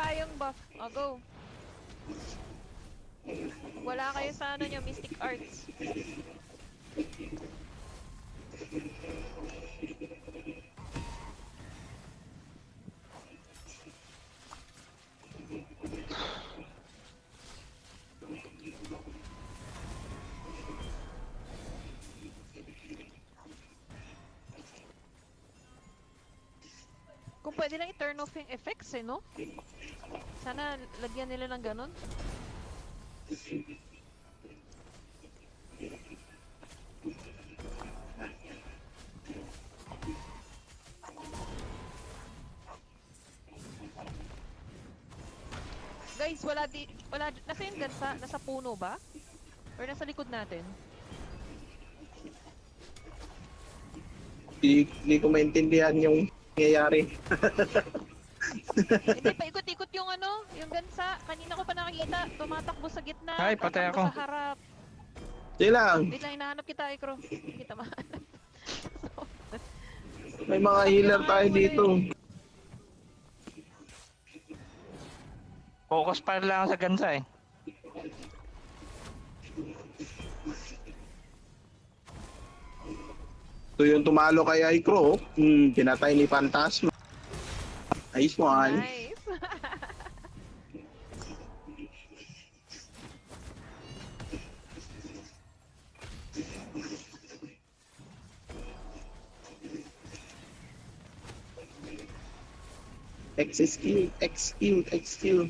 tayong buff. O, go. Wala kayo sa ano nyo, Mystic Arts. Kung pwede lang i-turn off yung effects eh, no? Sana lagyan nila ng ganun. Guys, wala, nasa yung gansa? Nasa puno ba? Or nasa likod natin? Hindi ko maintindihan yung nangyayari. Hindi, paikot-ikot yung ano, yung gansa. Kanina ko pa nakikita, tumatakbo sa gitna, Ay, patay tatakbo ako. sa harap. Sige lang, Wait lang, hinahanap kita, Ikro. Hindi kita mahanap. may mga healer tayo dito. Focus pa lang ako sa gansa eh. So yung tumalo kay Icro, pinatay ni Phantasma. Ayos mo, ay. Nice. X-Skill.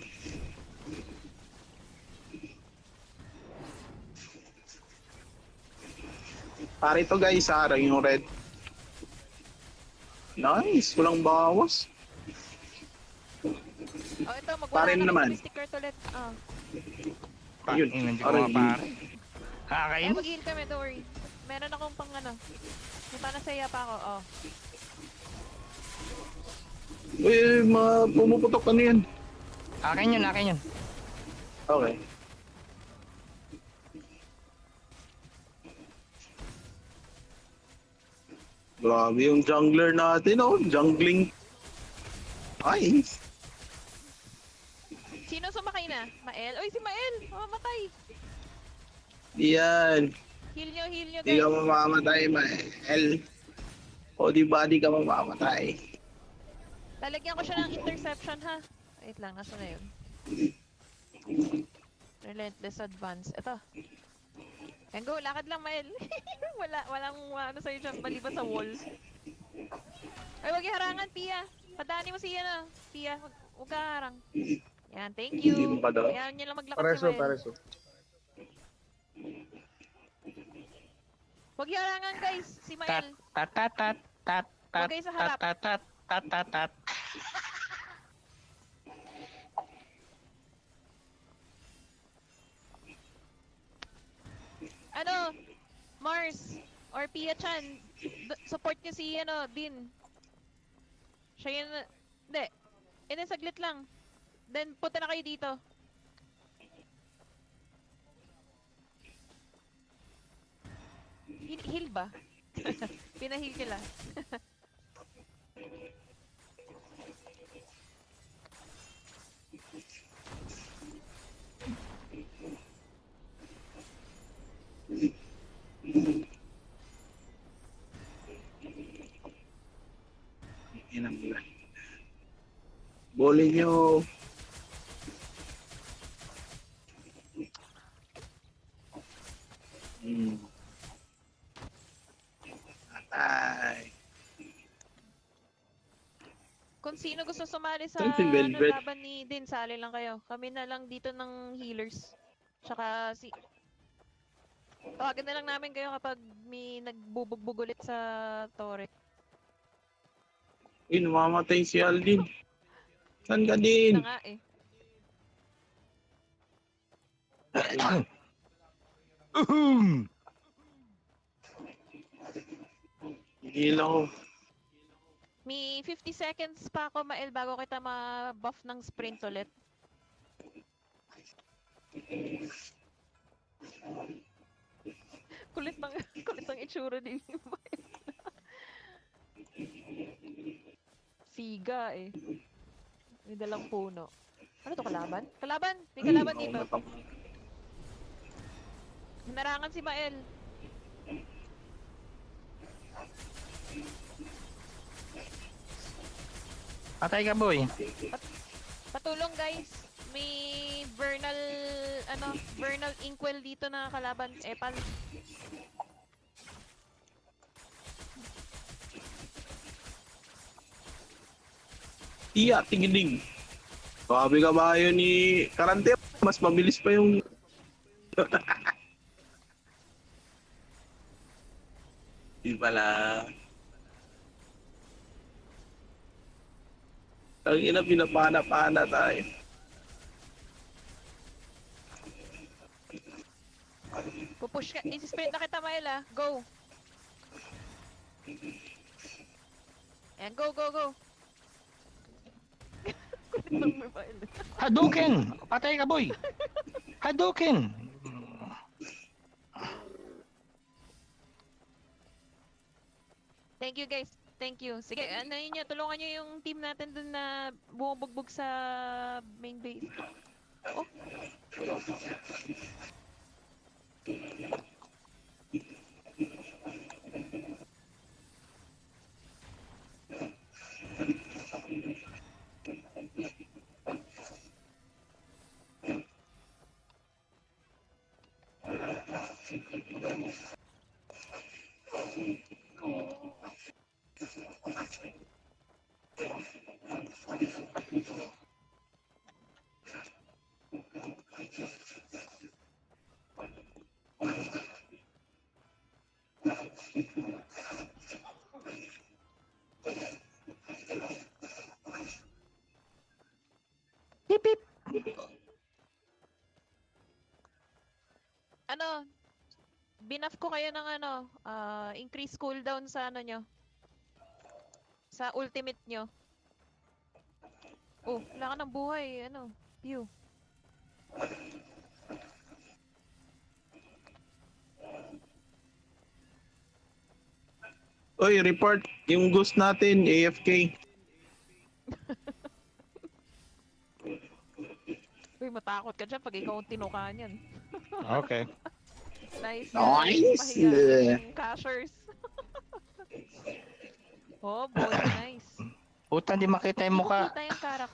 Pare ito guys, harang yung red. Nice, walang bawas. Oh, ito, magwala Parin na naman. kayo sticker ulit. Oh. Ayun, Hindi ko aray. mapare. Eh, Kakain? mag-heal kami, don't worry. Meron akong pang ano. May panasaya pa ako, oh. Uy, pumuputok ka na yan. Akin yun, akin yun. Okay. Grabe yung jungler natin, oh. Jungling. Nice. Sino sumakay na? Mael? Uy, si Mael! Mamamatay! Yan. Heal nyo, Di ka guys. mamamatay, Mael. O di ba di ka mamamatay? Lalagyan ko siya ng interception, ha? Wait lang, nasa na yun? Relentless advance. Ito. And go, lakad lang, Mael. Walang ano sa'yo dyan, maliban sa wall. Ay, wag harangan, Pia. Padani mo si ano, Pia. Huwag ka harang. Yan, thank Hindi you. mo pa daw. Ayan nyo lang maglakas si Mael. Huwag harangan, guys. Si Tat, Mael. tat, tat, tat, tat, tat, Huwag kayo sa harap. tat, tat, tat, tat, tat. Ano, Mars or Pia Chan, support niyo si ano, Din. Siya yun, hindi. Saglit lang. Then, punta na kayo dito. Heal ba? Pinahil nila. Inang bulan. Boli nyo. Atay. Kung sino gusto sumali sa Saan si Velvet? laban ni Din, sali lang kayo. Kami na lang dito ng healers. Tsaka si... Tawagan na lang namin kayo kapag may nagbubugbog ulit sa Torre. Uy, namamatay si Aldin. Saan ka Na din? nga eh. Uhum! Higil ako. May 50 seconds pa ako, Mael, bago kita ma-buff ng sprint ulit. Kulit ng itsura ni Mael. Siga eh. May dalang puno. Ano to, kalaban? Kalaban! May kalaban Ay, dito. naku, Hinarangan si Mael. Patay ka, boy. Patulong guys. May Vernal, Vernal Inkwell dito na kalaban. Epal. Iya, tinginig. Grabe kabayo ni Karante. Mas mabilis pa yung... Di pala. Ang ina, pinapana-pana tayo. Pupush ka. Isi-sprint na kita, Mael ah. Go. Ayan, go, go, go. Kulit ng Mael. Hadouken! Patay ka, boy. Hadouken! Thank you guys. Thank you. Sige, ano yun yun, tulungan nyo yung team natin dun na bumubugbog sa main base. Oh, Hip, hip. ano, binuff ko kayo ng increase cooldown sa ano nyo. Sa ultimate nyo. Oh, wala ka ng buhay, pew. Oy, report. Yung ghost natin, AFK. Uy, matakot ka dyan pag ikaw ang tinukaan yan. Okay. Nice. Nice! Mahiya. Cashers. Oh, boy, nice. Puta, di makita yung mukha. Kita yung karak.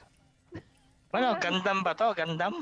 Ano, Gundam ba to? Gundam?